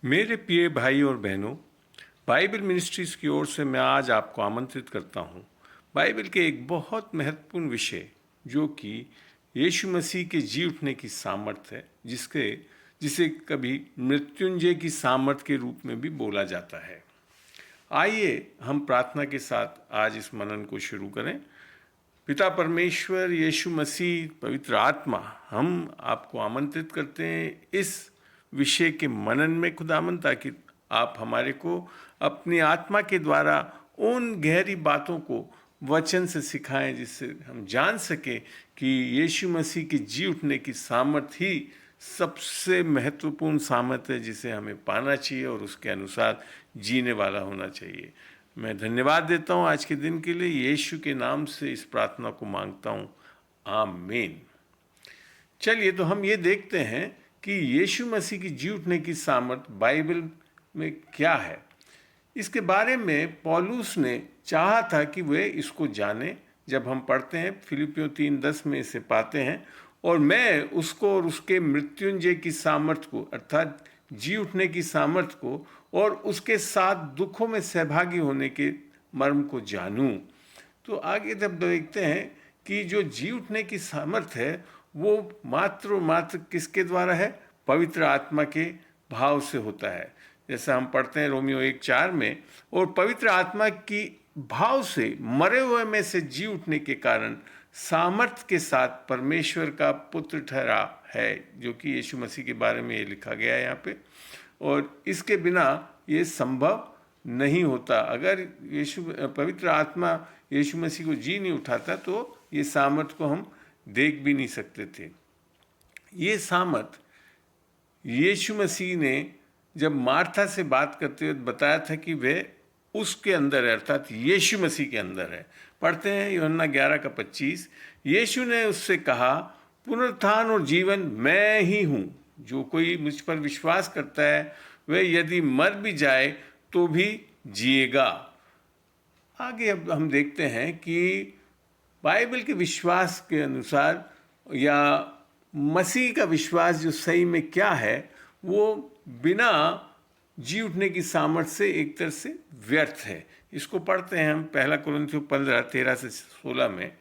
मेरे प्रिय भाई और बहनों, बाइबल मिनिस्ट्रीज की ओर से मैं आज आपको आमंत्रित करता हूँ बाइबल के एक बहुत महत्वपूर्ण विषय जो कि यीशु मसीह के जी उठने की सामर्थ्य है, जिसे कभी मृत्युंजय की सामर्थ्य के रूप में भी बोला जाता है। आइए हम प्रार्थना के साथ आज इस मनन को शुरू करें। पिता परमेश्वर, यीशु मसीह, पवित्र आत्मा, हम आपको आमंत्रित करते हैं इस विषय के मनन में खुदावन, ताकि आप हमारे को अपनी आत्मा के द्वारा उन गहरी बातों को वचन से सिखाएं, जिससे हम जान सकें कि यीशु मसीह के जी उठने की सामर्थ्य ही सबसे महत्वपूर्ण सामर्थ्य है, जिसे हमें पाना चाहिए और उसके अनुसार जीने वाला होना चाहिए। मैं धन्यवाद देता हूँ आज के दिन के लिए। यीशु के नाम से इस प्रार्थना को मांगता हूँ, आमीन। चलिए, तो हम ये देखते हैं कि यीशु मसीह की जी उठने की सामर्थ बाइबल में क्या है। इसके बारे में पौलुस ने चाहा था कि वे इसको जाने। जब हम पढ़ते हैं फिलिपियों 3:10 में इसे पाते हैं, और मैं उसको और उसके मृत्युंजय की सामर्थ को, अर्थात जी उठने की सामर्थ को, और उसके साथ दुखों में सहभागी होने के मर्म को जानूं। तो आगे जब देखते हैं कि जो जी उठने की सामर्थ है वो मात्र किसके द्वारा है? पवित्र आत्मा के भाव से होता है। जैसा हम पढ़ते हैं रोमियो 1:4 में, और पवित्र आत्मा की भाव से मरे हुए में से जी उठने के कारण सामर्थ के साथ परमेश्वर का पुत्र ठहरा है, जो कि यीशु मसीह के बारे में ये लिखा गया है यहाँ पे। और इसके बिना ये संभव नहीं होता। अगर पवित्र आत्मा यीशु मसीह को जी नहीं उठाता तो ये सामर्थ को हम देख भी नहीं सकते थे। ये सामर्थ यीशु मसीह ने जब मार्था से बात करते हुए बताया था कि वह उसके अंदर है, अर्थात यीशु मसीह के अंदर है। पढ़ते हैं यूहन्ना 11:25, यीशु ने उससे कहा, पुनरुत्थान और जीवन मैं ही हूँ। जो कोई मुझ पर विश्वास करता है वह यदि मर भी जाए तो भी जिएगा। आगे अब हम देखते हैं कि बाइबल के विश्वास के अनुसार, या मसीह का विश्वास जो सही में क्या है, वो बिना जी उठने की सामर्थ्य से एक तरह से व्यर्थ है। इसको पढ़ते हैं हम 1 कुरिन्थियों 15:13-16 में,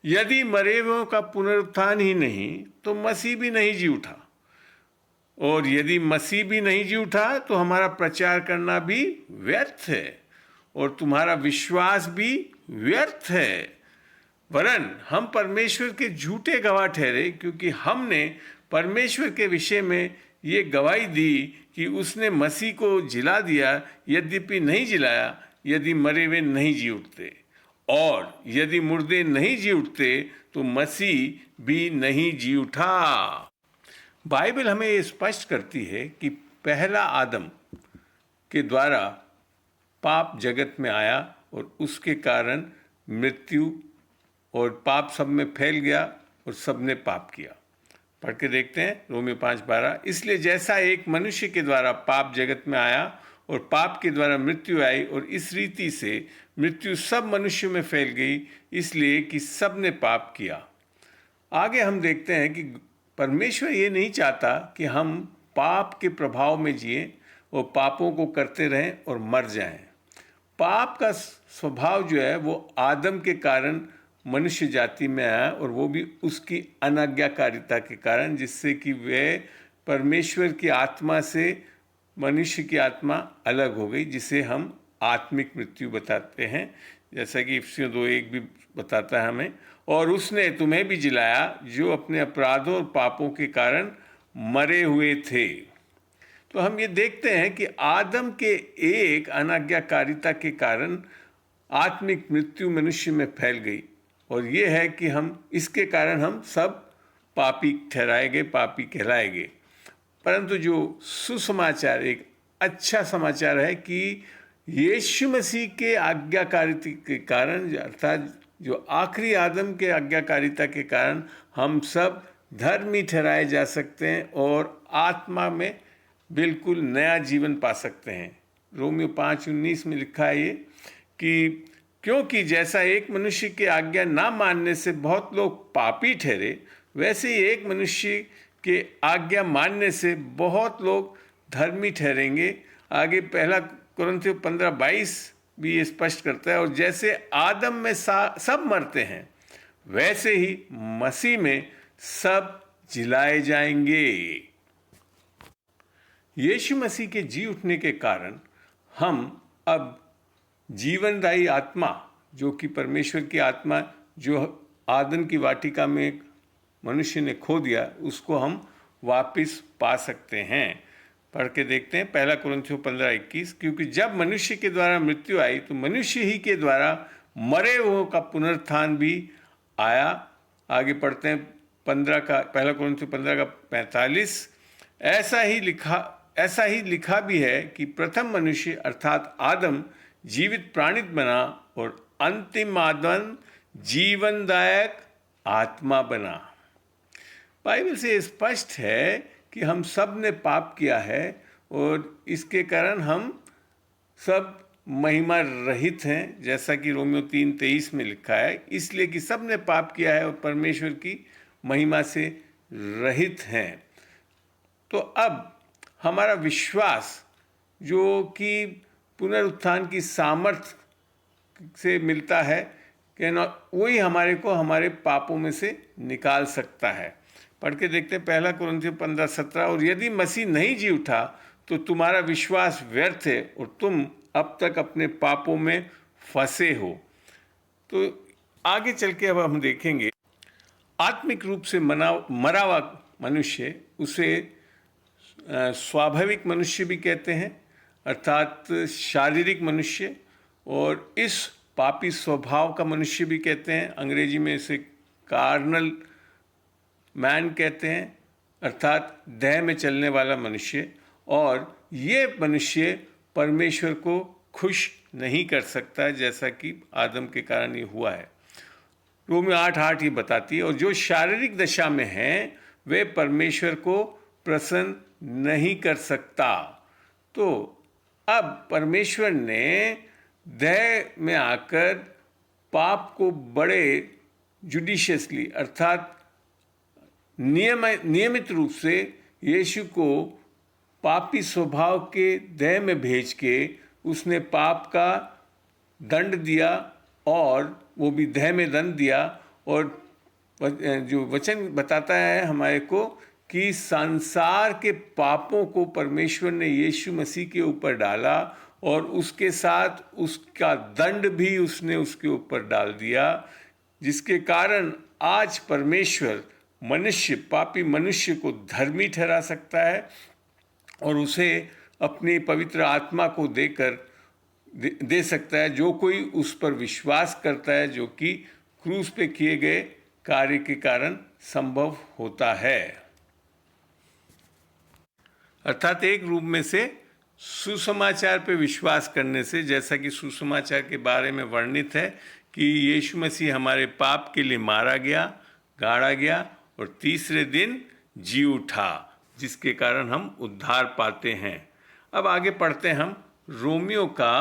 यदि मरे हुओं का पुनरुत्थान ही नहीं तो मसीह भी नहीं जी उठा, और यदि मसीह भी नहीं जी उठा तो हमारा प्रचार करना भी व्यर्थ है और तुम्हारा विश्वास भी व्यर्थ है। वरन हम परमेश्वर के झूठे गवाह ठहरे, क्योंकि हमने परमेश्वर के विषय में ये गवाही दी कि उसने मसीह को जिला दिया, यद्यपि नहीं जिलाया, यदि मरे हुए नहीं जी उठते, और यदि मुर्दे नहीं जी उठते तो मसीह भी नहीं जी उठा। बाइबल हमें ये स्पष्ट करती है कि पहला आदम के द्वारा पाप जगत में आया और उसके कारण मृत्यु और पाप सब में फैल गया और सब ने पाप किया। पढ़ के देखते हैं रोमियो 5:12, इसलिए जैसा एक मनुष्य के द्वारा पाप जगत में आया और पाप के द्वारा मृत्यु आई, और इस रीति से मृत्यु सब मनुष्यों में फैल गई, इसलिए कि सब ने पाप किया। आगे हम देखते हैं कि परमेश्वर ये नहीं चाहता कि हम पाप के प्रभाव में जिए और पापों को करते रहें और मर जाएं। पाप का स्वभाव जो है वो आदम के कारण मनुष्य जाति में आया, और वो भी उसकी अनाज्ञाकारिता के कारण, जिससे कि वह परमेश्वर की आत्मा से मनुष्य की आत्मा अलग हो गई, जिसे हम आत्मिक मृत्यु बताते हैं, जैसा कि इफिसियों 2:1 भी बताता है हमें। और उसने तुम्हें भी जिलाया जो अपने अपराधों और पापों के कारण मरे हुए थे। तो हम ये देखते हैं कि आदम के एक अनाज्ञाकारिता के कारण आत्मिक मृत्यु मनुष्य में फैल गई, और ये है कि हम इसके कारण हम सब पापी ठहराए गए, पापी कहलाए गए। परंतु जो सुसमाचार, एक अच्छा समाचार है कि यीशु मसीह के आज्ञाकारिता के कारण, अर्थात जो आखिरी आदम के आज्ञाकारिता के कारण हम सब धर्मी ठहराए जा सकते हैं और आत्मा में बिल्कुल नया जीवन पा सकते हैं। रोमियो 5:19 में लिखा है ये कि क्योंकि जैसा एक मनुष्य की आज्ञा ना मानने से बहुत लोग पापी ठहरे, वैसे ही एक मनुष्य के आज्ञा मानने से बहुत लोग धर्मी ठहरेंगे। आगे पहला कुरिन्थियों 15:22 भी ये स्पष्ट करता है, और जैसे आदम में सब मरते हैं, वैसे ही मसीह में सब जिलाए जाएंगे। यीशु मसीह के जी उठने के कारण हम अब जीवनदायी आत्मा, जो कि परमेश्वर की आत्मा, जो आदन की वाटिका में एक मनुष्य ने खो दिया, उसको हम वापस पा सकते हैं। पढ़ के देखते हैं पहला कुरिन्थियों 15:21, क्योंकि जब मनुष्य के द्वारा मृत्यु आई तो मनुष्य ही के द्वारा मरे हुओं का पुनरुत्थान भी आया। आगे पढ़ते हैं पहला कुरिन्थियों 15:45, ऐसा ही लिखा भी है कि प्रथम मनुष्य अर्थात आदम जीवित प्राणित बना, और अंतिम आदम जीवनदायक आत्मा बना। बाइबल से स्पष्ट है कि हम सब ने पाप किया है, और इसके कारण हम सब महिमा रहित हैं, जैसा कि रोमियो 3:23 में लिखा है, इसलिए कि सब ने पाप किया है और परमेश्वर की महिमा से रहित हैं। तो अब हमारा विश्वास, जो कि पुनरुत्थान की सामर्थ्य से मिलता है, कि वही हमारे को हमारे पापों में से निकाल सकता है। पढ़ के देखते हैं पहला कुरिन्थियों 15:17, और यदि मसीह नहीं जी उठा तो तुम्हारा विश्वास व्यर्थ है और तुम अब तक अपने पापों में फंसे हो। तो आगे चल के अब हम देखेंगे, आत्मिक रूप से मरा हुआ मनुष्य, उसे स्वाभाविक मनुष्य भी कहते हैं, अर्थात शारीरिक मनुष्य, और इस पापी स्वभाव का मनुष्य भी कहते हैं। अंग्रेजी में इसे कार्नल मैन कहते हैं, अर्थात देह में चलने वाला मनुष्य। और ये मनुष्य परमेश्वर को खुश नहीं कर सकता, जैसा कि आदम के कारण ये हुआ है। रोमियो 8:8 ये बताती है, और जो शारीरिक दशा में हैं वे परमेश्वर को प्रसन्न नहीं कर सकता। तो अब परमेश्वर ने देह में आकर पाप को बड़े जुडिशियसली, अर्थात नियमित रूप से यीशु को पापी स्वभाव के देह में भेज के उसने पाप का दंड दिया, और वो भी देह में दंड दिया। और जो वचन बताता है हमारे को कि संसार के पापों को परमेश्वर ने यीशु मसीह के ऊपर डाला, और उसके साथ उसका दंड भी उसने उसके ऊपर डाल दिया, जिसके कारण आज परमेश्वर पापी मनुष्य को धर्मी ठहरा सकता है, और उसे अपनी पवित्र आत्मा को दे सकता है, जो कोई उस पर विश्वास करता है, जो कि क्रूस पे किए गए कार्य के कारण संभव होता है। अर्थात एक रूप में से सुसमाचार पे विश्वास करने से, जैसा कि सुसमाचार के बारे में वर्णित है कि यीशु मसीह हमारे पाप के लिए मारा गया, गाड़ा गया, और तीसरे दिन जी उठा, जिसके कारण हम उद्धार पाते हैं। अब आगे पढ़ते हैं हम रोमियो का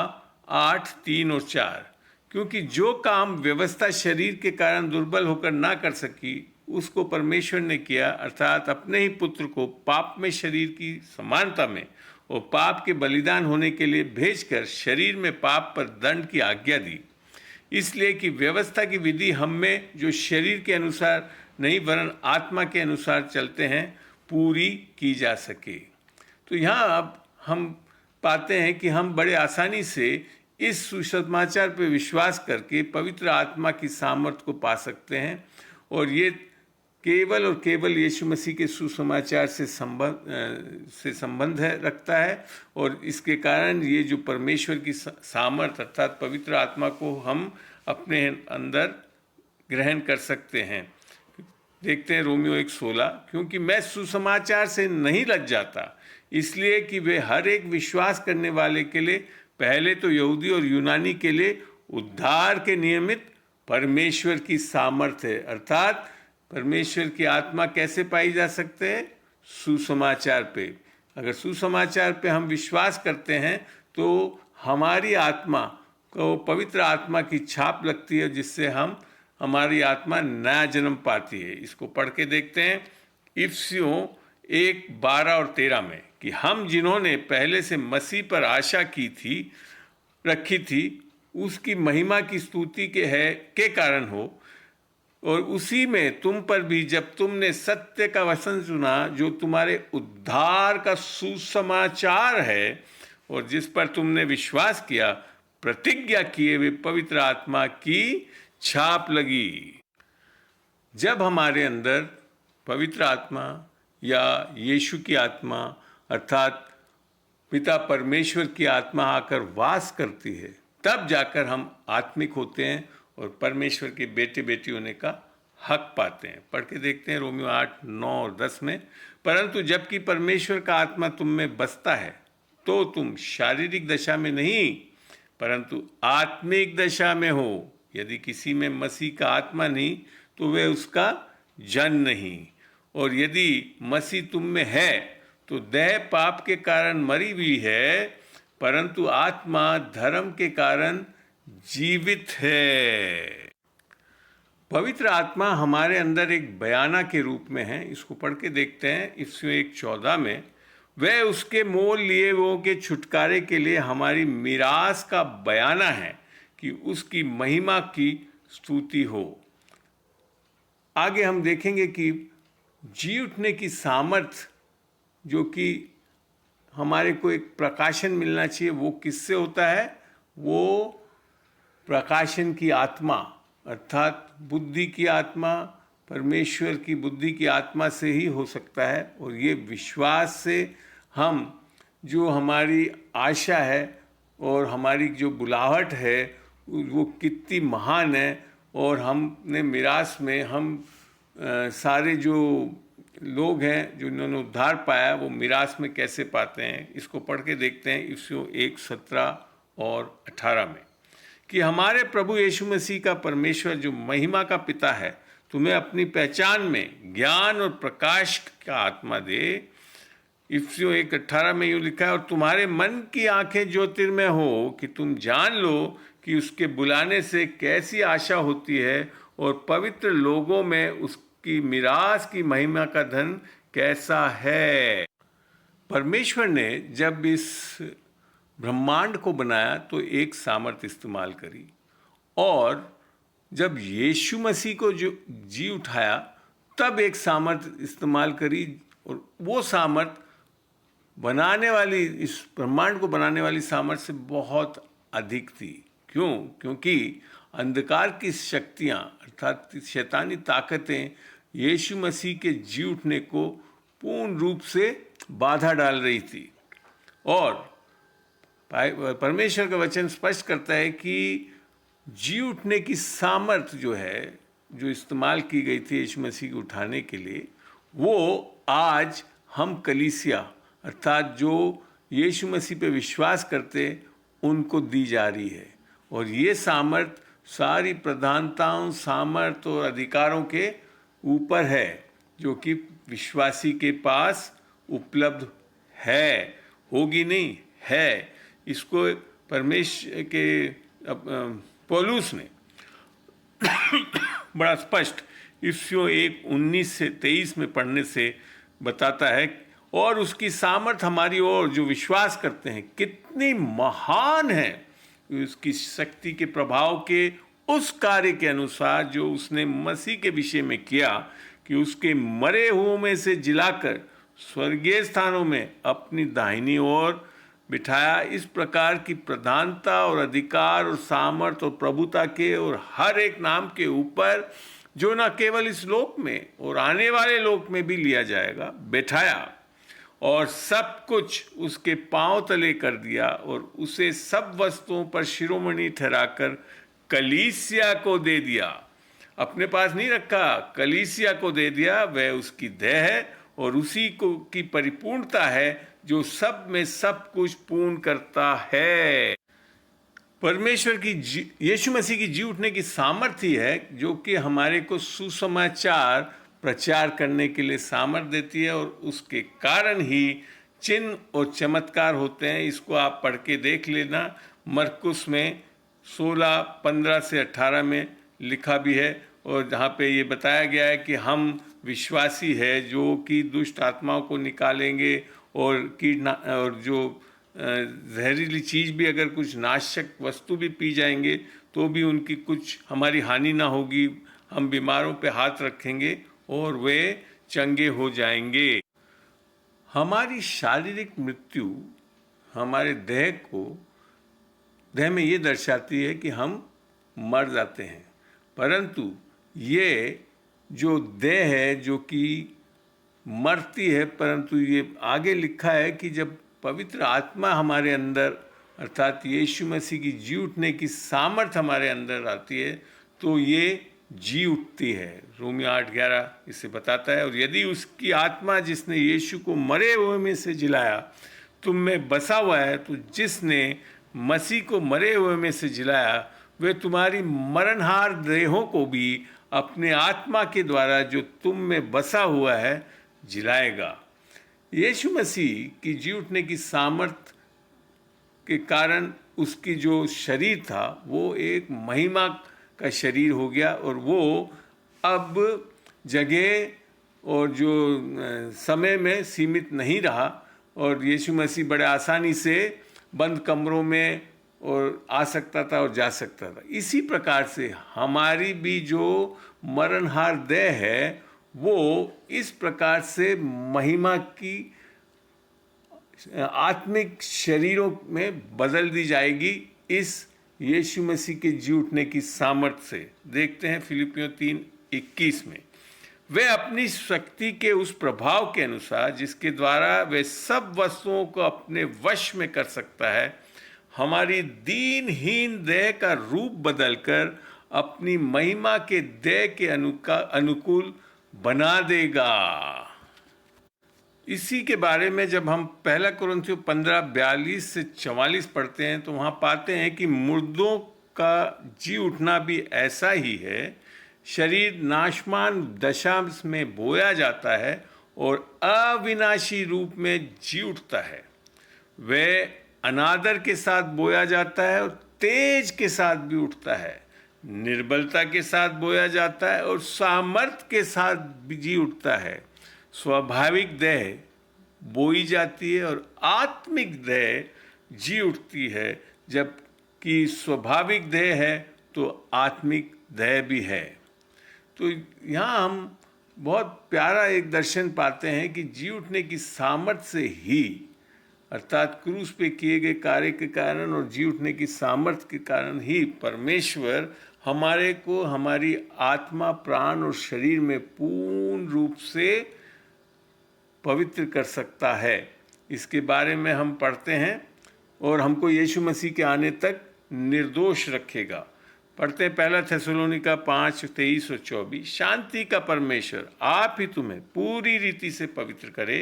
8:3 और 4, क्योंकि जो काम व्यवस्था शरीर के कारण दुर्बल होकर ना कर सकी, उसको परमेश्वर ने किया, अर्थात अपने ही पुत्र को पाप में शरीर की समानता में और पाप के बलिदान होने के लिए भेजकर शरीर में पाप पर दंड की आज्ञा दी, इसलिए कि व्यवस्था की विधि हम में जो शरीर के अनुसार नहीं वरन आत्मा के अनुसार चलते हैं पूरी की जा सके। तो यहाँ अब हम पाते हैं कि हम बड़े आसानी से इस सुसमाचार पर विश्वास करके पवित्र आत्मा की सामर्थ्य को पा सकते हैं, और ये केवल और केवल यीशु मसीह के सुसमाचार से संबंध रखता है। और इसके कारण ये जो परमेश्वर की सामर्थ्य अर्थात पवित्र आत्मा को हम अपने अंदर ग्रहण कर सकते हैं। देखते हैं रोमियो 1:16, क्योंकि मैं सुसमाचार से नहीं लज जाता, इसलिए कि वे हर एक विश्वास करने वाले के लिए, पहले तो यहूदी और यूनानी के लिए, उद्धार के नियमित परमेश्वर की सामर्थ्य है। अर्थात परमेश्वर की आत्मा कैसे पाई जा सकते हैं? सुसमाचार पे। अगर सुसमाचार पे हम विश्वास करते हैं तो हमारी आत्मा को पवित्र आत्मा की छाप लगती है, जिससे हमारी आत्मा नया जन्म पाती है। इसको पढ़ के देखते हैं इफिसियों 1:12 और 13 में, कि हम जिन्होंने पहले से मसीह पर आशा रखी थी, उसकी महिमा की स्तुति के कारण हो, और उसी में तुम पर भी जब तुमने सत्य का वचन सुना, जो तुम्हारे उद्धार का सुसमाचार है, और जिस पर तुमने विश्वास किया, प्रतिज्ञा किए हुए पवित्र आत्मा की छाप लगी। जब हमारे अंदर पवित्र आत्मा या यीशु की आत्मा अर्थात पिता परमेश्वर की आत्मा आकर वास करती है, तब जाकर हम आत्मिक होते हैं और परमेश्वर के बेटे बेटी होने का हक पाते हैं। पढ़ के देखते हैं रोमियो 8, 9 और 10 में, परंतु जबकि परमेश्वर का आत्मा तुम में बसता है, तो तुम शारीरिक दशा में नहीं परंतु आत्मिक दशा में हो। यदि किसी में मसीह का आत्मा नहीं, तो वह उसका जन नहीं। और यदि मसीह तुम में है, तो देह पाप के कारण मरी हुई है, परंतु आत्मा धर्म के कारण जीवित है। पवित्र आत्मा हमारे अंदर एक बयाना के रूप में है। इसको पढ़ के देखते हैं इफिसियों 1:14 में, वह उसके मोल लिए हुओं के छुटकारे के लिए हमारी मीरास का बयाना है कि उसकी महिमा की स्तुति हो। आगे हम देखेंगे कि जी उठने की सामर्थ, जो कि हमारे को एक प्रकाशन मिलना चाहिए, वो किससे होता है? वो प्रकाशन की आत्मा अर्थात बुद्धि की आत्मा, परमेश्वर की बुद्धि की आत्मा से ही हो सकता है। और ये विश्वास से हम जो हमारी आशा है और हमारी जो बुलाहट है वो कितनी महान है, और हमने मिरास में हम सारे जो लोग हैं जो इन्होंने उद्धार पाया, वो मिरास में कैसे पाते हैं, इसको पढ़ के देखते हैं इफिसियों 1:17 और 18 में, कि हमारे प्रभु यीशु मसीह का परमेश्वर जो महिमा का पिता है, तुम्हें अपनी पहचान में ज्ञान और प्रकाश का आत्मा दे। इफिसियों 1:18 में यूँ लिखा है, और तुम्हारे मन की आंखें ज्योतिर्मय हो कि तुम जान लो कि उसके बुलाने से कैसी आशा होती है, और पवित्र लोगों में उसकी मिरास की महिमा का धन कैसा है। परमेश्वर ने जब इस ब्रह्मांड को बनाया तो एक सामर्थ इस्तेमाल करी, और जब यीशु मसीह को जो जी उठाया तब एक सामर्थ इस्तेमाल करी, और वो सामर्थ बनाने वाली, इस ब्रह्मांड को बनाने वाली सामर्थ से बहुत अधिक थी। क्यों? क्योंकि अंधकार की शक्तियाँ अर्थात शैतानी ताकतें यीशु मसीह के जी उठने को पूर्ण रूप से बाधा डाल रही थी। और परमेश्वर का वचन स्पष्ट करता है कि जी उठने की सामर्थ जो है, जो इस्तेमाल की गई थी यीशु मसीह को उठाने के लिए, वो आज हम कलीसिया अर्थात जो यीशु मसीह पे विश्वास करते उनको दी जा रही है। और ये सामर्थ सारी प्रधानताओं, सामर्थ और अधिकारों के ऊपर है, जो कि विश्वासी के पास उपलब्ध है, होगी नहीं है। इसको परमेश्वर के पौलुस ने बड़ा स्पष्ट इफिसियों 1:19 से 23 में पढ़ने से बताता है, और उसकी सामर्थ हमारी ओर जो विश्वास करते हैं कितनी महान है, उसकी शक्ति के प्रभाव के उस कार्य के अनुसार जो उसने मसीह के विषय में किया, कि उसके मरे हुओं में से जिलाकर स्वर्गीय स्थानों में अपनी दाहिनी ओर बिठाया। इस प्रकार की प्रधानता और अधिकार और सामर्थ और प्रभुता के और हर एक नाम के ऊपर, जो न केवल इस लोक में और आने वाले लोक में भी लिया जाएगा, बैठाया, और सब कुछ उसके पांव तले कर दिया, और उसे सब वस्तुओं पर शिरोमणि ठहराकर कलीसिया को दे दिया। अपने पास नहीं रखा, कलीसिया को दे दिया। वह उसकी देह है और उसी को की परिपूर्णता है, जो सब में सब कुछ पूर्ण करता है। परमेश्वर की यीशु मसीह की जी उठने की सामर्थ्य ही है जो कि हमारे को सुसमाचार प्रचार करने के लिए सामर्थ्य देती है, और उसके कारण ही चिन्ह और चमत्कार होते हैं। इसको आप पढ़ के देख लेना, मरकुस में 16:15 से 18 में लिखा भी है, और जहाँ पे ये बताया गया है कि हम विश्वासी है जो कि दुष्ट आत्माओं को निकालेंगे और और जो जहरीली चीज़ भी, अगर कुछ नाशक वस्तु भी पी जाएंगे तो भी उनकी कुछ हमारी हानि ना होगी। हम बीमारों पे हाथ रखेंगे और वे चंगे हो जाएंगे। हमारी शारीरिक मृत्यु हमारे देह में ये दर्शाती है कि हम मर जाते हैं, परंतु ये जो देह है जो कि मरती है, परंतु ये आगे लिखा है कि जब पवित्र आत्मा हमारे अंदर अर्थात यीशु मसीह की जी उठने की सामर्थ हमारे अंदर आती है तो ये जी उठती है। रोमियो 8:11 इसे बताता है। और यदि उसकी आत्मा जिसने यीशु को मरे हुए में से जिलाया तुम में बसा हुआ है, तो जिसने मसीह को मरे हुए में से जिलाया वे तुम्हारी मरणहार देहों को भी अपने आत्मा के द्वारा जो तुम में बसा हुआ है जिलाएगा। यीशु मसीह की जी उठने की सामर्थ के कारण उसकी जो शरीर था वो एक महिमा का शरीर हो गया और वो अब जगह और जो समय में सीमित नहीं रहा और यीशु मसीह बड़े आसानी से बंद कमरों में और आ सकता था और जा सकता था। इसी प्रकार से हमारी भी जो मरणहार देह है वो इस प्रकार से महिमा की आत्मिक शरीरों में बदल दी जाएगी इस यीशु मसीह के जी उठने की सामर्थ्य से। देखते हैं फिलिपियों 3:21 में, वे अपनी शक्ति के उस प्रभाव के अनुसार जिसके द्वारा वे सब वस्तुओं को अपने वश में कर सकता है, हमारी दीनहीन देह का रूप बदलकर अपनी महिमा के देह के अनुकूल बना देगा। इसी के बारे में जब हम 1 कुरिन्थियों 15:42 से 44 पढ़ते हैं तो वहाँ पाते हैं कि मुर्दों का जी उठना भी ऐसा ही है। शरीर नाशमान दशा में बोया जाता है और अविनाशी रूप में जी उठता है। वह अनादर के साथ बोया जाता है और तेज के साथ भी उठता है, निर्बलता के साथ बोया जाता है और सामर्थ के साथ भी जी उठता है। स्वाभाविक देह बोई जाती है और आत्मिक देह जी उठती है, जबकि स्वाभाविक देह है तो आत्मिक देह भी है। तो यहाँ हम बहुत प्यारा एक दर्शन पाते हैं कि जी उठने की सामर्थ्य से ही अर्थात क्रूस पे किए गए कार्य के कारण और जी उठने की सामर्थ्य के कारण ही परमेश्वर हमारे को हमारी आत्मा, प्राण और शरीर में पूर्ण रूप से पवित्र कर सकता है। इसके बारे में हम पढ़ते हैं और हमको यीशु मसीह के आने तक निर्दोष रखेगा। पढ़ते हैं 1 थिस्सलुनीका 5:23 और 24, शांति का परमेश्वर आप ही तुम्हें पूरी रीति से पवित्र करे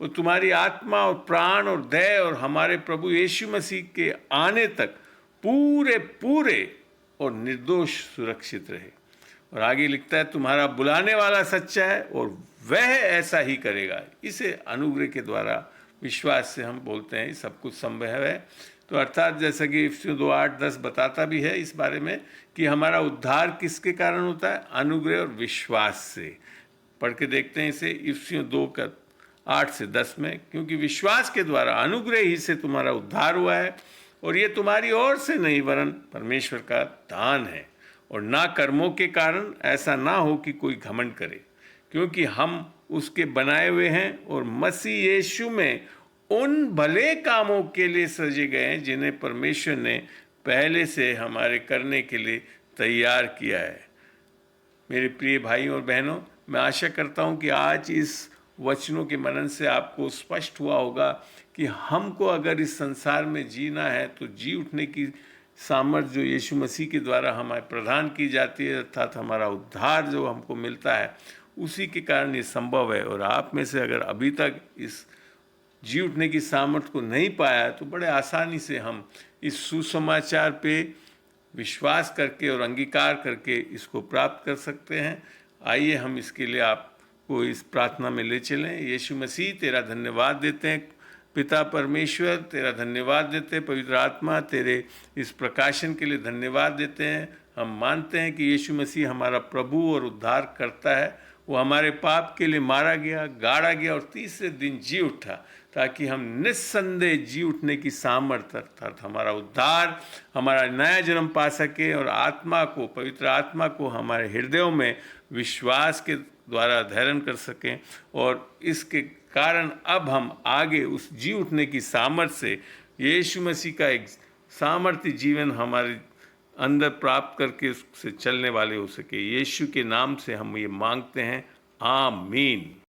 और तुम्हारी आत्मा और प्राण और देह और हमारे प्रभु यीशु मसीह के आने तक पूरे और निर्दोष सुरक्षित रहे। और आगे लिखता है, तुम्हारा बुलाने वाला सच्चा है और वह ऐसा ही करेगा। इसे अनुग्रह के द्वारा विश्वास से हम बोलते हैं सब कुछ संभव है। तो अर्थात जैसा कि इफिसियों 2:8-10 बताता भी है इस बारे में कि हमारा उद्धार किसके कारण होता है, अनुग्रह और विश्वास से। पढ़ के देखते हैं इसे इफिसियों 2:8 से 10 में, क्योंकि विश्वास के द्वारा अनुग्रह ही से तुम्हारा उद्धार हुआ है और ये तुम्हारी ओर से नहीं वरन परमेश्वर का दान है, और ना कर्मों के कारण, ऐसा ना हो कि कोई घमंड करे, क्योंकि हम उसके बनाए हुए हैं और मसीह यीशु में उन भले कामों के लिए सजे गए हैं जिन्हें परमेश्वर ने पहले से हमारे करने के लिए तैयार किया है। मेरे प्रिय भाइयों और बहनों, मैं आशा करता हूं कि आज इस वचनों के मनन से आपको स्पष्ट हुआ होगा कि हमको अगर इस संसार में जीना है तो जी उठने की सामर्थ जो यीशु मसीह के द्वारा हमें प्रदान की जाती है, अर्थात हमारा उद्धार जो हमको मिलता है, उसी के कारण ये संभव है। और आप में से अगर अभी तक इस जी उठने की सामर्थ को नहीं पाया तो बड़े आसानी से हम इस सुसमाचार पे विश्वास करके और अंगीकार करके इसको प्राप्त कर सकते हैं। आइए हम इसके लिए आपको इस प्रार्थना में ले चलें। यीशु मसीह, तेरा धन्यवाद देते हैं। पिता परमेश्वर, तेरा धन्यवाद देते हैं। पवित्र आत्मा, तेरे इस प्रकाशन के लिए धन्यवाद देते हैं। हम मानते हैं कि यीशु मसीह हमारा प्रभु और उद्धार करता है। वो हमारे पाप के लिए मारा गया, गाड़ा गया और तीसरे दिन जी उठा ताकि हम निस्संदेह जी उठने की सामर्थ्य अर्थात हमारा उद्धार, हमारा नया जन्म पा सके और आत्मा को, पवित्र आत्मा को हमारे हृदयों में विश्वास के द्वारा धारण कर सकें। और इसके कारण अब हम आगे उस जी उठने की सामर्थ्य से यीशु मसीह का एक सामर्थ्य जीवन हमारे अंदर प्राप्त करके उससे चलने वाले हो सके। यीशु के नाम से हम ये मांगते हैं, आमीन।